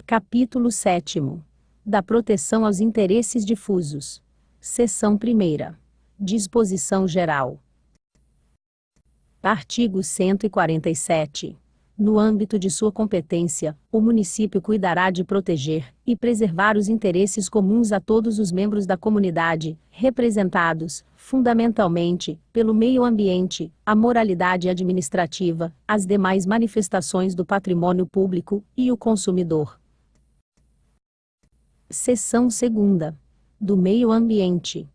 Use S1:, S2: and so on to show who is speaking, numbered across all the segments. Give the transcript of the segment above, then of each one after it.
S1: Capítulo 7º. Da proteção aos interesses difusos. Seção 1ª. Disposição geral. Artigo 147. No âmbito de sua competência, o município cuidará de proteger e preservar os interesses comuns a todos os membros da comunidade, representados, fundamentalmente, pelo meio ambiente, a moralidade administrativa, as demais manifestações do patrimônio público e o consumidor. Seção 2ª. Do meio ambiente.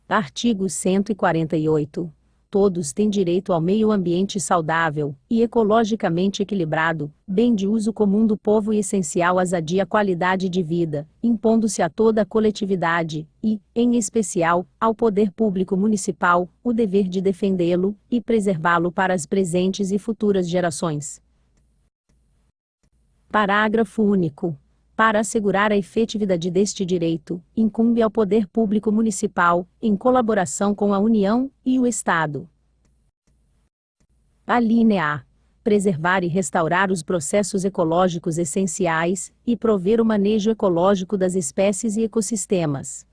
S1: Artigo 148. Todos têm direito ao meio ambiente saudável e ecologicamente equilibrado, bem de uso comum do povo e essencial à sadia qualidade de vida, impondo-se a toda a coletividade e, em especial, ao poder público municipal, o dever de defendê-lo e preservá-lo para as presentes e futuras gerações. Parágrafo único. Para assegurar a efetividade deste direito, incumbe ao poder público municipal, em colaboração com a União e o Estado. Alínea A. Preservar e restaurar os processos ecológicos essenciais, e prover o manejo ecológico das espécies e ecossistemas.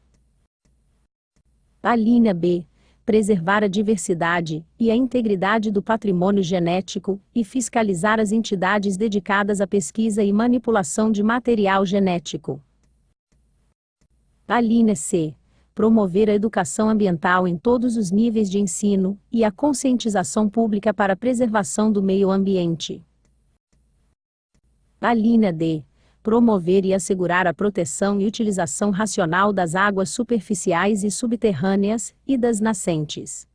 S1: Alínea B. Preservar a diversidade e a integridade do patrimônio genético, e fiscalizar as entidades dedicadas à pesquisa e manipulação de material genético. Alínea C. Promover a educação ambiental em todos os níveis de ensino, e a conscientização pública para a preservação do meio ambiente. Alínea D. Promover e assegurar a proteção e utilização racional das águas superficiais e subterrâneas, e das nascentes.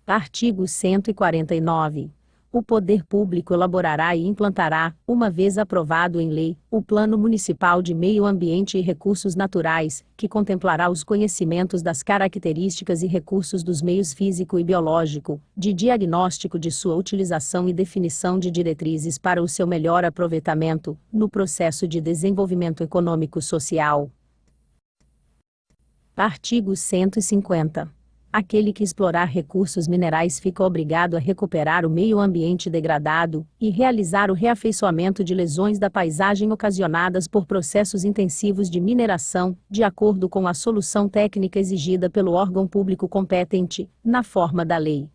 S1: Artigo 149. O poder público elaborará e implantará, uma vez aprovado em lei, o Plano Municipal de Meio Ambiente e Recursos Naturais, que contemplará os conhecimentos das características e recursos dos meios físico e biológico, de diagnóstico de sua utilização e definição de diretrizes para o seu melhor aproveitamento, no processo de desenvolvimento econômico-social. Artigo 150. Aquele que explorar recursos minerais fica obrigado a recuperar o meio ambiente degradado e realizar o reafeiçoamento de lesões da paisagem ocasionadas por processos intensivos de mineração, de acordo com a solução técnica exigida pelo órgão público competente, na forma da lei.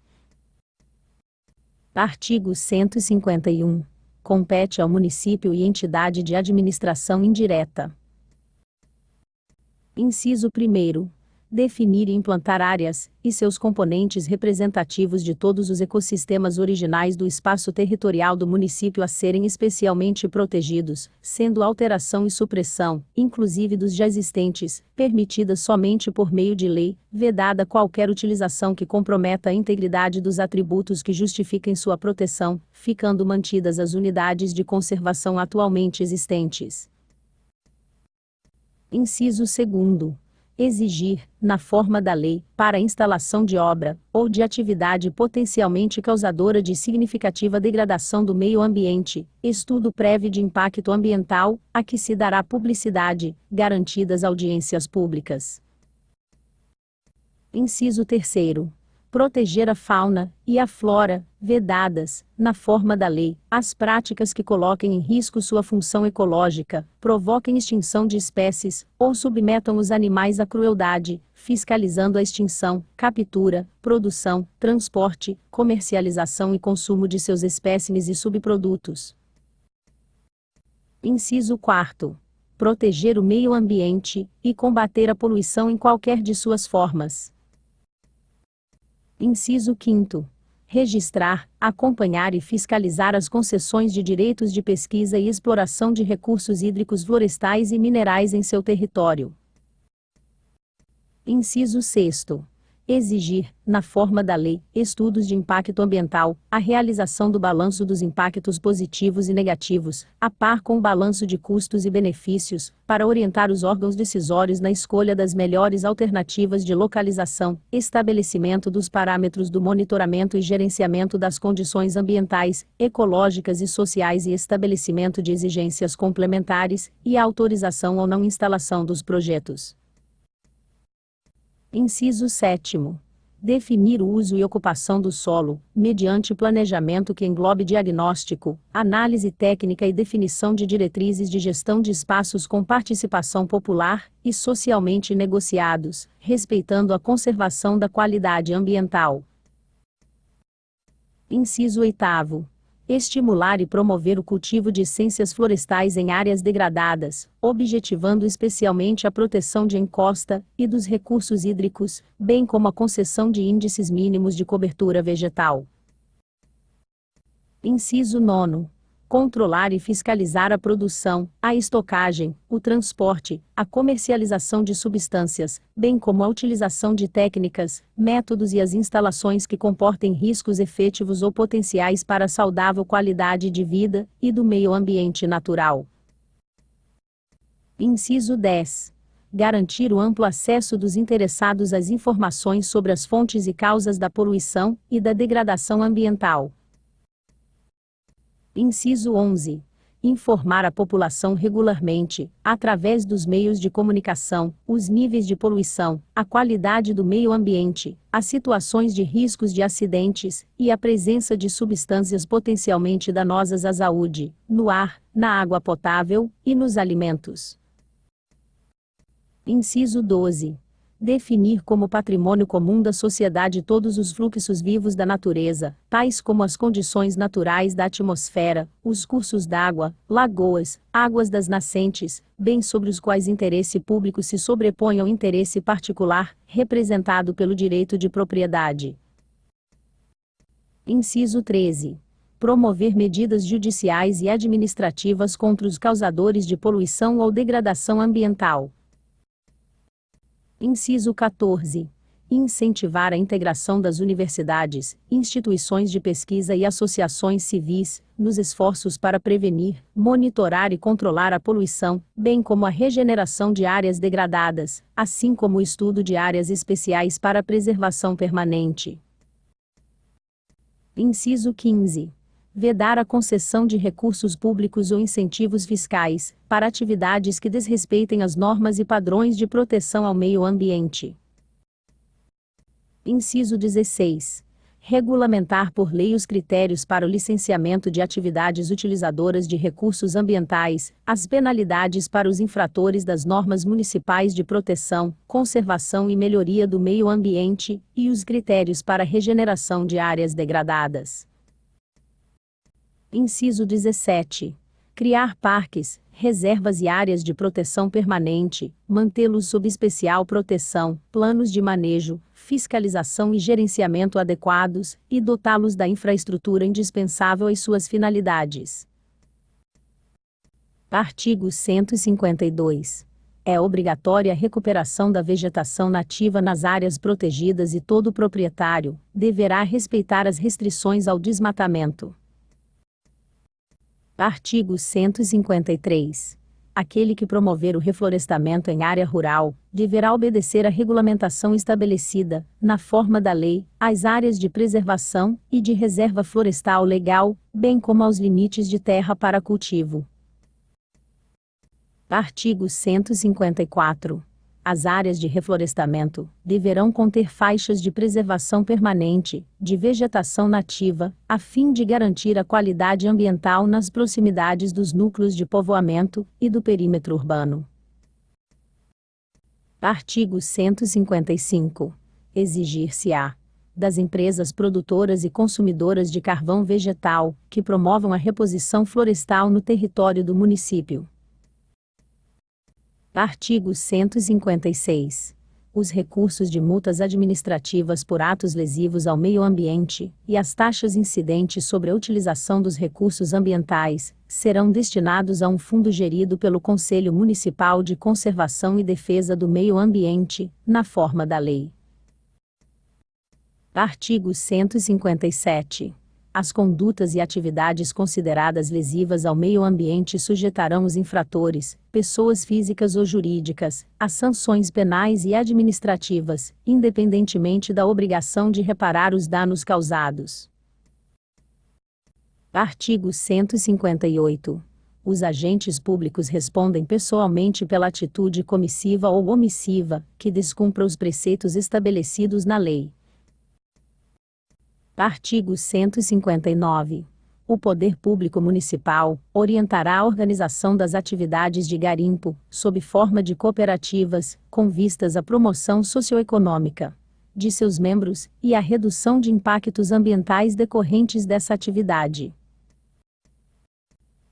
S1: Artigo 151. Compete ao município e entidade de administração indireta. Inciso 1º. Definir e implantar áreas, e seus componentes representativos de todos os ecossistemas originais do espaço territorial do município a serem especialmente protegidos, sendo alteração e supressão, inclusive dos já existentes, permitidas somente por meio de lei, vedada qualquer utilização que comprometa a integridade dos atributos que justifiquem sua proteção, ficando mantidas as unidades de conservação atualmente existentes. Inciso 2º. Exigir, na forma da lei, para a instalação de obra, ou de atividade potencialmente causadora de significativa degradação do meio ambiente, estudo prévio de impacto ambiental, a que se dará publicidade, garantidas audiências públicas. Inciso 3º. Proteger a fauna e a flora, vedadas, na forma da lei, as práticas que coloquem em risco sua função ecológica, provoquem extinção de espécies, ou submetam os animais à crueldade, fiscalizando a extinção, captura, produção, transporte, comercialização e consumo de seus espécimes e subprodutos. Inciso 4º. Proteger o meio ambiente, e combater a poluição em qualquer de suas formas. Inciso 5º. Registrar, acompanhar e fiscalizar as concessões de direitos de pesquisa e exploração de recursos hídricos florestais e minerais em seu território. Inciso 6º. Exigir, na forma da lei, estudos de impacto ambiental, a realização do balanço dos impactos positivos e negativos, a par com o balanço de custos e benefícios, para orientar os órgãos decisórios na escolha das melhores alternativas de localização, estabelecimento dos parâmetros do monitoramento e gerenciamento das condições ambientais, ecológicas e sociais e estabelecimento de exigências complementares, e a autorização ou não instalação dos projetos. Inciso 7º. Definir o uso e ocupação do solo, mediante planejamento que englobe diagnóstico, análise técnica e definição de diretrizes de gestão de espaços com participação popular e socialmente negociados, respeitando a conservação da qualidade ambiental. Inciso 8º. Estimular e promover o cultivo de essências florestais em áreas degradadas, objetivando especialmente a proteção de encosta e dos recursos hídricos, bem como a concessão de índices mínimos de cobertura vegetal. Inciso 9. Controlar e fiscalizar a produção, a estocagem, o transporte, a comercialização de substâncias, bem como a utilização de técnicas, métodos e as instalações que comportem riscos efetivos ou potenciais para a saudável qualidade de vida e do meio ambiente natural. Inciso 10. Garantir o amplo acesso dos interessados às informações sobre as fontes e causas da poluição e da degradação ambiental. Inciso 11. Informar a população regularmente, através dos meios de comunicação, os níveis de poluição, a qualidade do meio ambiente, as situações de riscos de acidentes e a presença de substâncias potencialmente danosas à saúde, no ar, na água potável e nos alimentos. Inciso 12. Definir como patrimônio comum da sociedade todos os fluxos vivos da natureza, tais como as condições naturais da atmosfera, os cursos d'água, lagoas, águas das nascentes, bens sobre os quais interesse público se sobrepõe ao interesse particular, representado pelo direito de propriedade. Inciso 13. Promover medidas judiciais e administrativas contra os causadores de poluição ou degradação ambiental. Inciso 14. Incentivar a integração das universidades, instituições de pesquisa e associações civis, nos esforços para prevenir, monitorar e controlar a poluição, bem como a regeneração de áreas degradadas, assim como o estudo de áreas especiais para a preservação permanente. Inciso 15. Vedar a concessão de recursos públicos ou incentivos fiscais, para atividades que desrespeitem as normas e padrões de proteção ao meio ambiente. Inciso 16. Regulamentar por lei os critérios para o licenciamento de atividades utilizadoras de recursos ambientais, as penalidades para os infratores das normas municipais de proteção, conservação e melhoria do meio ambiente, e os critérios para a regeneração de áreas degradadas. Inciso 17. Criar parques, reservas e áreas de proteção permanente, mantê-los sob especial proteção, planos de manejo, fiscalização e gerenciamento adequados, e dotá-los da infraestrutura indispensável às suas finalidades. Artigo 152. É obrigatória a recuperação da vegetação nativa nas áreas protegidas e todo proprietário deverá respeitar as restrições ao desmatamento. Artigo 153. Aquele que promover o reflorestamento em área rural, deverá obedecer à regulamentação estabelecida, na forma da lei, às áreas de preservação e de reserva florestal legal, bem como aos limites de terra para cultivo. Artigo 154. As áreas de reflorestamento deverão conter faixas de preservação permanente, de vegetação nativa, a fim de garantir a qualidade ambiental nas proximidades dos núcleos de povoamento e do perímetro urbano. Artigo 155. Exigir-se-á das empresas produtoras e consumidoras de carvão vegetal, que promovam a reposição florestal no território do município. Artigo 156. Os recursos de multas administrativas por atos lesivos ao meio ambiente, e as taxas incidentes sobre a utilização dos recursos ambientais, serão destinados a um fundo gerido pelo Conselho Municipal de Conservação e Defesa do Meio Ambiente, na forma da lei. Artigo 157. As condutas e atividades consideradas lesivas ao meio ambiente sujeitarão os infratores, pessoas físicas ou jurídicas, a sanções penais e administrativas, independentemente da obrigação de reparar os danos causados. Artigo 158. Os agentes públicos respondem pessoalmente pela atitude comissiva ou omissiva, que descumpra os preceitos estabelecidos na lei. Artigo 159. O poder público municipal orientará a organização das atividades de garimpo, sob forma de cooperativas, com vistas à promoção socioeconômica de seus membros e à redução de impactos ambientais decorrentes dessa atividade.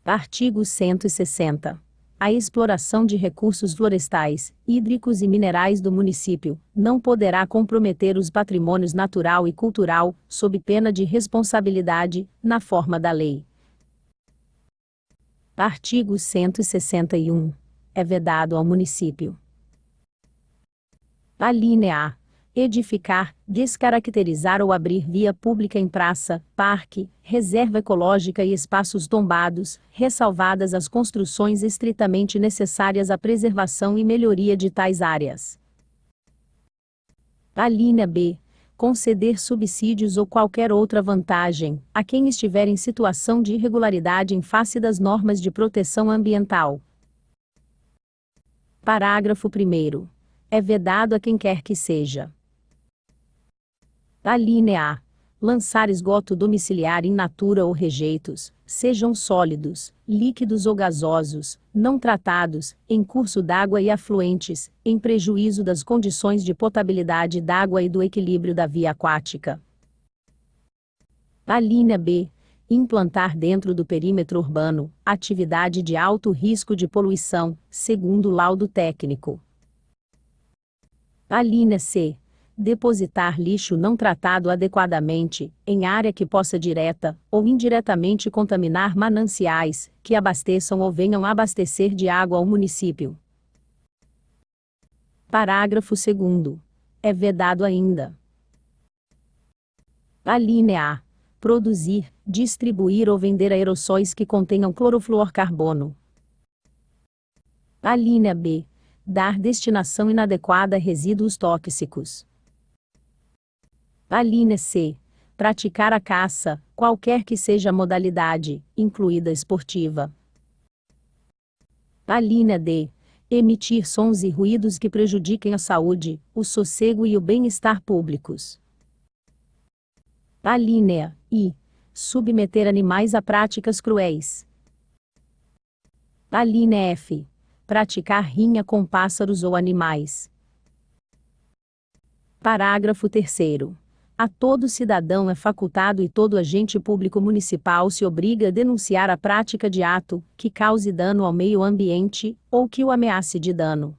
S1: Artigo 160. A exploração de recursos florestais, hídricos e minerais do município não poderá comprometer os patrimônios natural e cultural, sob pena de responsabilidade, na forma da lei. Artigo 161. É vedado ao município: alínea A. Edificar, descaracterizar ou abrir via pública em praça, parque, reserva ecológica e espaços tombados, ressalvadas as construções estritamente necessárias à preservação e melhoria de tais áreas. Alínea B. Conceder subsídios ou qualquer outra vantagem a quem estiver em situação de irregularidade em face das normas de proteção ambiental. Parágrafo 1º. É vedado a quem quer que seja: alínea A. Lançar esgoto domiciliar in natura ou rejeitos, sejam sólidos, líquidos ou gasosos, não tratados, em curso d'água e afluentes, em prejuízo das condições de potabilidade d'água e do equilíbrio da via aquática. Alínea B. Implantar dentro do perímetro urbano atividade de alto risco de poluição, segundo laudo técnico. Alínea C. Depositar lixo não tratado adequadamente, em área que possa direta ou indiretamente contaminar mananciais, que abasteçam ou venham abastecer de água ao município. Parágrafo 2º. É vedado ainda: alínea A. Produzir, distribuir ou vender aerossóis que contenham clorofluorcarbono. Alínea B. Dar destinação inadequada a resíduos tóxicos. Alínea C. Praticar a caça, qualquer que seja a modalidade, incluída esportiva. Alínea D. Emitir sons e ruídos que prejudiquem a saúde, o sossego e o bem-estar públicos. Alínea I. Submeter animais a práticas cruéis. Alínea F. Praticar rinha com pássaros ou animais. Parágrafo 3º. A todo cidadão é facultado e todo agente público municipal se obriga a denunciar a prática de ato que cause dano ao meio ambiente, ou que o ameace de dano.